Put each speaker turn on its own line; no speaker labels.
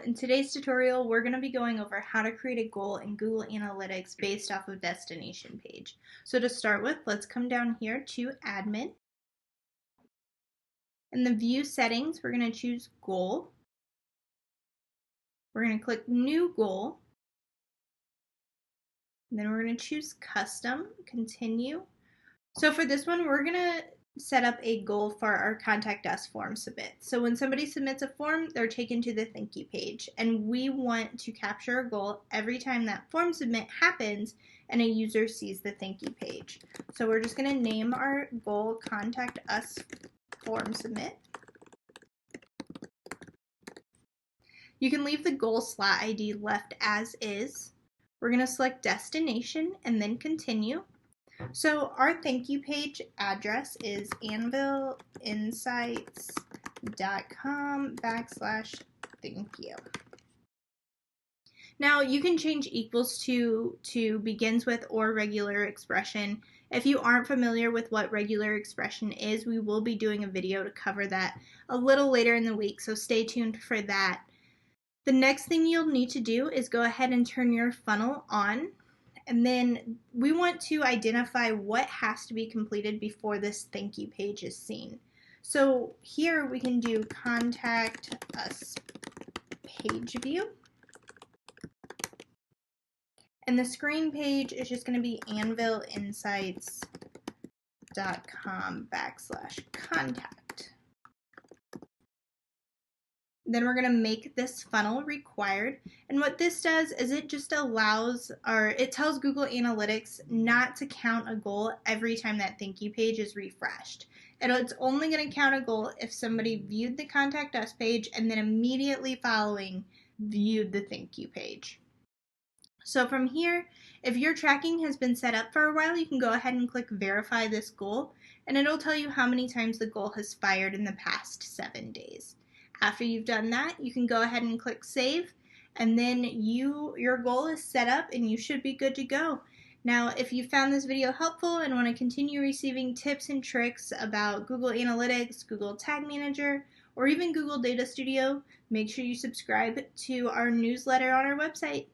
In today's tutorial, we're going to be going over how to create a goal in Google Analytics based off of destination page. So to start with, let's come down here to Admin. In the View settings, we're going to choose Goal. We're going to click New Goal. And then we're going to choose Custom, Continue. So for this one, we're going to set up a goal for our Contact Us form submit. So when somebody submits a form, they're taken to the thank you page, and we want to capture a goal every time that form submit happens and a user sees the thank you page. So we're just going to name our goal Contact Us form submit. You can leave the goal slot ID left as is. We're going to select destination and then continue. So our thank you page address is anvilinsights.com/thank-you. Now you can change equals to begins with or regular expression. If you aren't familiar with what regular expression is, we will be doing a video to cover that a little later in the week, so stay tuned for that. The next thing you'll need to do is go ahead and turn your funnel on. And then we want to identify what has to be completed before this thank you page is seen. So here we can do Contact Us page view. And the screen page is just going to be anvilinsights.com/contact. Then we're going to make this funnel required. And what this does is it just allows, or it tells Google Analytics not to count a goal every time that thank you page is refreshed. And it's only going to count a goal if somebody viewed the Contact Us page and then immediately following viewed the thank you page. So from here, if your tracking has been set up for a while, you can go ahead and click verify this goal, and it'll tell you how many times the goal has fired in the past 7 days. After you've done that, you can go ahead and click save, and then your goal is set up and you should be good to go. Now, if you found this video helpful and want to continue receiving tips and tricks about Google Analytics, Google Tag Manager, or even Google Data Studio, make sure you subscribe to our newsletter on our website.